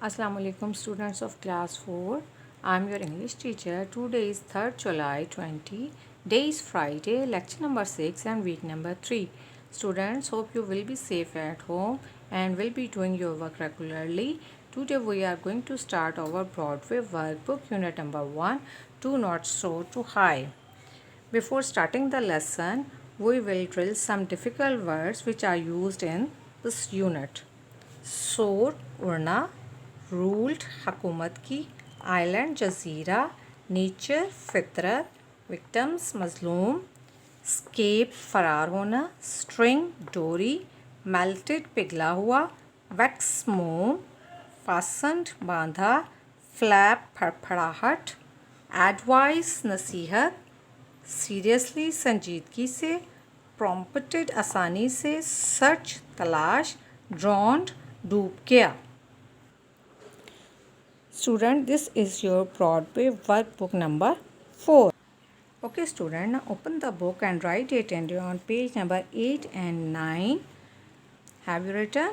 Assalamu alaikum students of class 4. I am your English teacher. Today is 3rd July 20. Day is Friday, lecture number 6 and week number 3. Students, hope you will be safe at home and will be doing your work regularly. Today we are going to start our Broadway workbook unit number 1, Do Not Soar Too High. Before starting the lesson, we will drill some difficult words which are used in this unit. सोर उड़ना, ruled हकूमत की, island जजीरा, nature फितरत, victims मजलूम, escape फरार होना, string डोरी, melted पिघला हुआ, वैक्स मोम, फासंड बांधा, फ्लैप फड़फड़ाहट, एडवाइस नसीहत, सीरियसली संजीदगी से, प्रॉम्प्टेड आसानी से, सर्च तलाश, ड्रॉन्ड डूब गया. Student, this is your Broadway workbook number 4. Okay student, now open the book and write it on page number 8 and 9. Have you written?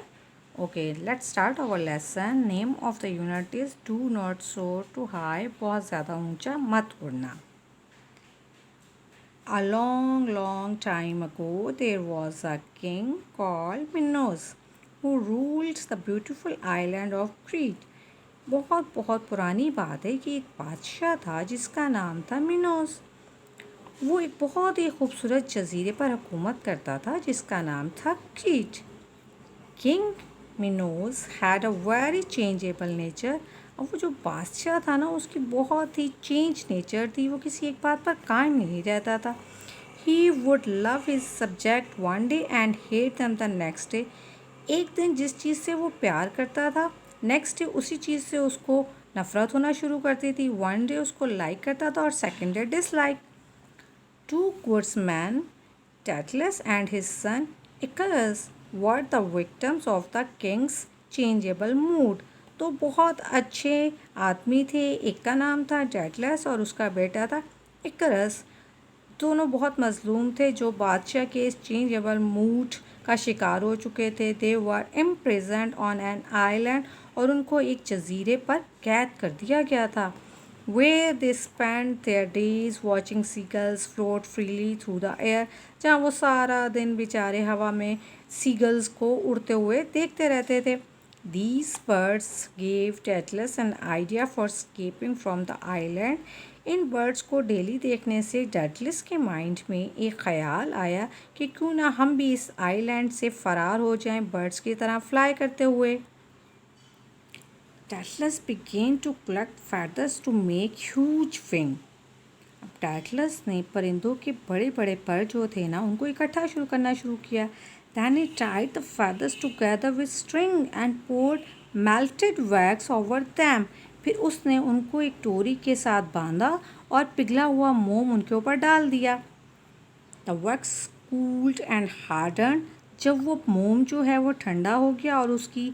Okay, let's start our lesson. Name of the unit is Do Not Soar Too High. बहुत ज़्यादा ऊंचा मत उड़ना. A long time ago, there was a king called Minos who ruled the beautiful island of Crete. बहुत पुरानी बात है कि एक बादशाह था जिसका नाम था मिनोस. वो एक बहुत ही खूबसूरत जजीरे पर हुकूमत करता था जिसका नाम था Crete. King Minos had a very changeable nature. और वो जो बादशाह था ना, उसकी बहुत ही चेंज नेचर थी. वो किसी एक बात पर कायम नहीं रहता था. He would love his subject one day and hate them the next day. एक दिन जिस चीज़ से वो प्यार करता था, नेक्स्ट डे उसी चीज़ से उसको नफ़रत होना शुरू करती थी. वन डे उसको लाइक करता था और second day dislike. Two goodsman, Daedalus and his son Icarus, were the victims of the king's changeable mood. तो बहुत अच्छे आदमी थे. एक का नाम था टैटलस और उसका बेटा था इकरस. दोनों बहुत मजलूम थे जो बादशाह के इस चेंजेबल मूड का शिकार हो चुके थे. दे वर इम्प्रिजन्ड ऑन एन आइलैंड. और उनको एक जजीरे पर कैद कर दिया गया था. Where they spend their days watching seagulls float freely through the air. जहाँ वो सारा दिन बेचारे हवा में सीगल्स को उड़ते हुए देखते रहते थे. These birds gave Atlas an idea for escaping from the island. In birds को डेली देखने से डटलिस के माइंड में एक ख़याल आया कि क्यों ना हम भी इस आइलैंड से फ़रार हो जाएं बर्ड्स की तरह फ्लाई करते हुए. Atlas began to collect feathers to make huge wing. अब टैटलस ने परिंदों के बड़े बड़े पर जो थे ना, उनको इकट्ठा करना शुरू किया. Then he tied the feathers together with string and poured melted wax over them. फिर उसने उनको एक टोरी के साथ बांधा और पिघला हुआ मोम उनके ऊपर डाल दिया. The wax cooled and hardened. जब वो मोम जो है वो ठंडा हो गया और उसकी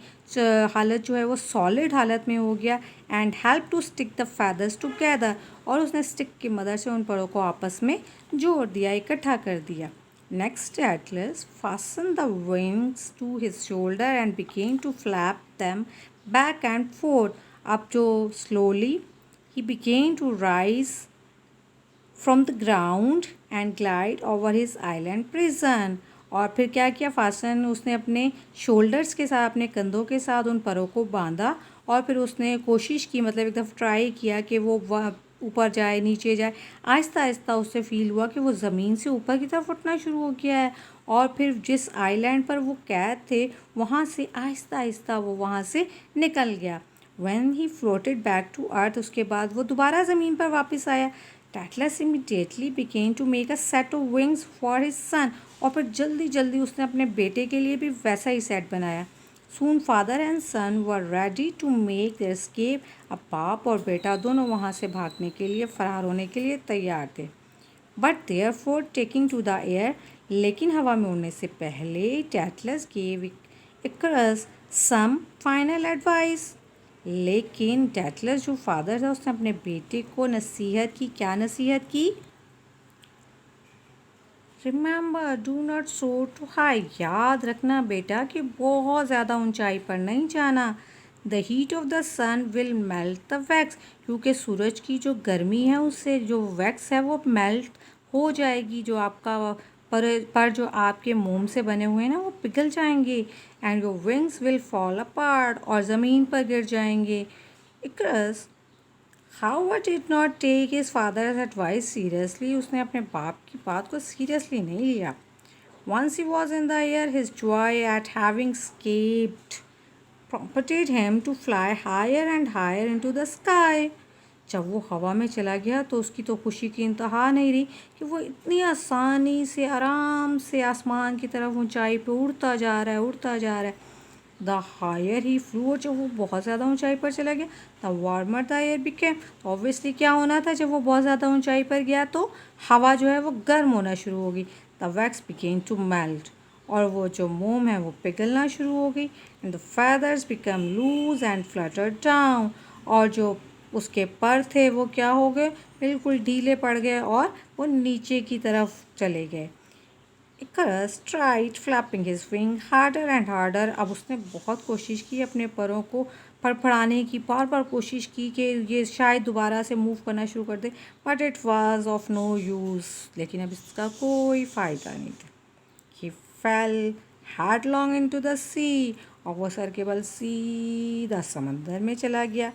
हालत जो है वो सॉलिड हालत में हो गया. And help to stick the feathers together. और उसने स्टिक की मदद से उन परों को आपस में जोड़ दिया, इकट्ठा कर दिया. Next Atlas fasten the wings to his shoulder and began to flap them back and forth. अब जो स्लोली ही began to rise from the ground and glide over his island prison. और फिर क्या किया, फासन उसने अपने शोल्डर्स के साथ, अपने कंधों के साथ उन परों को बांधा और फिर उसने कोशिश की, मतलब एक दफ़ा ट्राई किया कि वो ऊपर जाए नीचे जाए. आहिस्ता आहिस्ता उससे फील हुआ कि वो ज़मीन से ऊपर की तरफ उठना शुरू हो गया है. और फिर जिस आइलैंड पर वो कैद थे वहाँ से आहिस्ता आहिस्ता वो वहाँ से निकल गया. When he floated back to earth, उसके बाद वो दोबारा ज़मीन पर वापस आया. Daedalus immediately began to make a set of wings for his son. और फिर जल्दी जल्दी उसने अपने बेटे के लिए भी वैसा ही सेट बनाया. Soon father and son were ready to make their escape. अब बाप और बेटा दोनों वहाँ से भागने के लिए, फरार होने के लिए तैयार थे. But there for taking to the air, लेकिन हवा में उड़ने से पहले Daedalus gave Icarus some final advice. लेकिन टैटलस जो फादर था उसने अपने बेटे को नसीहत की. क्या नसीहत की? रिमेंबर डू नॉट सोर टू हाई. याद रखना बेटा कि बहुत ज़्यादा ऊंचाई पर नहीं जाना. The heat of the sun will melt the wax, क्योंकि सूरज की जो गर्मी है उससे जो वैक्स है वो मेल्ट हो जाएगी, जो आपका पर जो आपके मोम से बने हुए हैं ना वो पिघल जाएंगे। And your wings will fall apart, और ज़मीन पर गिर जाएंगे। Icarus how did not take his father's advice seriously, उसने अपने बाप की बात को सीरियसली नहीं लिया। Once he was in the air, his joy at having escaped prompted him to fly higher and higher into the sky. जब वो हवा में चला गया तो उसकी तो खुशी की इंतहा नहीं रही कि वो इतनी आसानी से आराम से आसमान की तरफ ऊंचाई पे उड़ता जा रहा है, उड़ता जा रहा है। द हायर ही फ्लू, और जब वो बहुत ज़्यादा ऊंचाई पर चला गया, the warmer the air became, तो ऑब्वियसली क्या होना था, जब वो बहुत ज़्यादा ऊंचाई पर गया तो हवा जो है वो गर्म होना शुरू हो गई। The wax became to melt, और वो जो मोम है वो पिघलना शुरू हो गई। And the feathers become loose and flutter down, और जो उसके पर थे वो क्या हो गए, बिल्कुल ढीले पड़ गए और वो नीचे की तरफ चले गए। Icarus tried flapping his wing harder and harder. अब उसने बहुत कोशिश की अपने परों को फड़फड़ाने की, बार बार कोशिश की कि ये शायद दोबारा से मूव करना शुरू कर दे, but it was of no use, लेकिन अब इसका कोई फ़ायदा नहीं था। He fell headlong into the sea, और वो सर के बल सीधा समंदर में चला गया।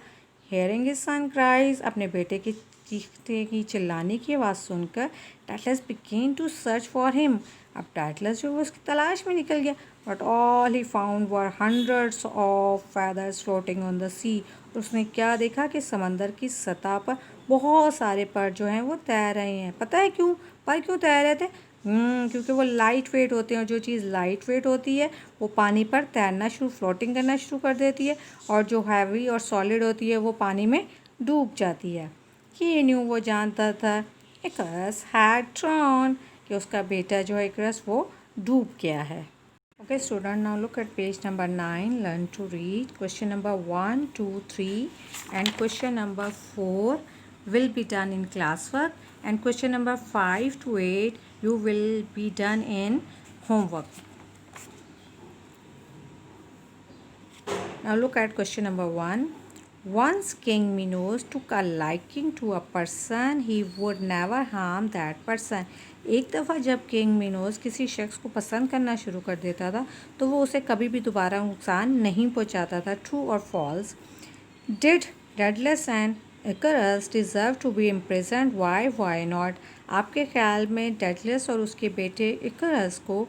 Hearing his son cries, अपने बेटे की चीखने की चिल्लाने की आवाज़ सुनकर Daedalus began to search for him. अब Daedalus जो वो उसकी तलाश में निकल गया। But all he found were hundreds of feathers floating on the sea. और उसने क्या देखा कि समंदर की सतह पर बहुत सारे पर जो हैं वो तैर रहे हैं। पता है क्यों? पर क्यों तैर रहे थे? क्योंकि वो लाइट वेट होते हैं, और जो चीज़ लाइट वेट होती है वो पानी पर तैरना फ्लोटिंग करना शुरू कर देती है, और जो हैवी और सॉलिड होती है वो पानी में डूब जाती है। ये न्यू, वो जानता था। इकरस हैड ड्रॉन, कि उसका बेटा जो है इकरस वो डूब गया है। Okay student, now look at page number 9. Learn to read. Question number 1, 2, 3 and question number 4 will be done in classwork, and question number 5 to 8 you will be done in homework. Now look at question number 1. Once King Minos took a liking to a person, he would never harm that person. एक दफ़ा जब king Minos किसी शख्स को पसंद करना शुरू कर देता था तो वो उसे कभी भी दोबारा नुकसान नहीं पहुंचाता था। ट्रू और false? Did Daedalus and Icarus deserve to be imprisoned? Why not? आपके ख्याल में डेडलस और उसके बेटे इकरस को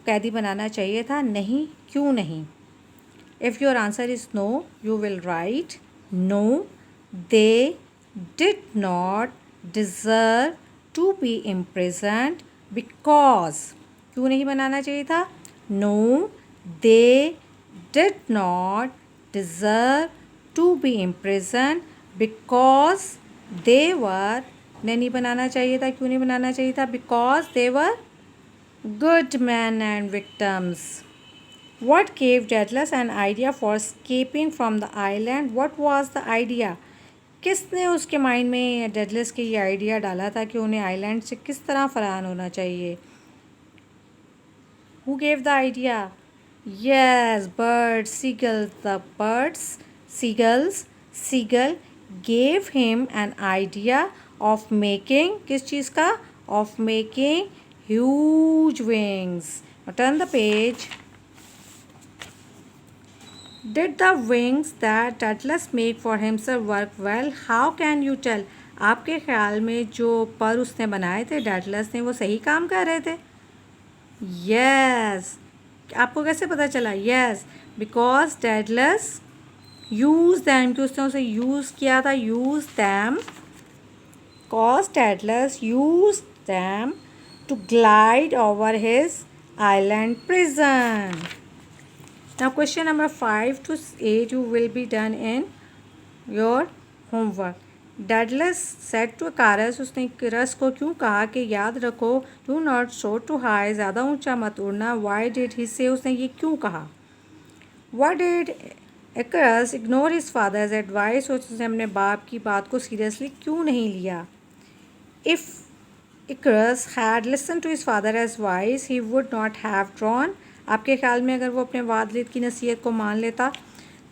कैदी बनाना चाहिए था? नहीं, क्यों नहीं? If your answer is no, you will write no, they did not deserve to be imprisoned because. क्यों नहीं बनाना चाहिए था? No, they did not deserve to be imprisoned because they were. नहीं बनाना चाहिए था। क्यों नहीं बनाना चाहिए था? Because they were good men and victims. What gave Daedalus an idea for escaping from the island? What was the idea? किसने उसके mind में डेडलस के ये आइडिया डाला था कि उन्हें आइलैंड से किस तरह फरार होना चाहिए? Who gave the idea? Yes, birds, seagulls. The birds, seagull gave him an idea of making, किस चीज़ का? Of making huge wings. Now turn the page. Did the wings that Daedalus make for himself work well? How can you tell? आपके ख्याल में जो पर उसने बनाए थे डेडलस ने, वो सही काम कर रहे थे? Yes. आपको कैसे पता चला? Yes, because Daedalus use them, कि उसने उसे यूज़ किया था, use them, cause Daedalus used them to glide over his island prison. Now question number 5 to 8 you will be done in your homework. Daedalus said to Icarus, उसने Icarus को क्यों कहा कि याद रखो, do not soar too high, ज़्यादा ऊंचा मत उड़ना. Why did he say? उसने ये क्यों कहा? What did Icarus ignore his father's advice? उसने अपने बाप की बात को सीरियसली क्यों नहीं लिया? If Icarus had listened to his father's advice, he would not have drawn. आपके ख्याल में अगर वो अपने वालिद की नसीहत को मान लेता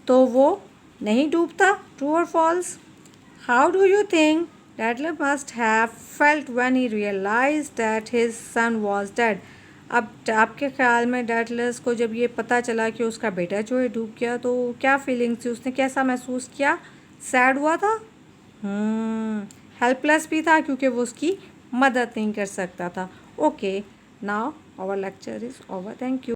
तो वो नहीं डूबता। ट्रू और false? How do you think Rattler must have felt when he realized that his son was dead? अब आपके ख्याल में डैटलस को जब ये पता चला कि उसका बेटा जो है डूब गया तो क्या फीलिंग्स थी, उसने कैसा महसूस किया? सैड हुआ था? हेल्पलेस भी था क्योंकि वो उसकी मदद नहीं कर सकता था। Okay, now our lecture is over. Thank you.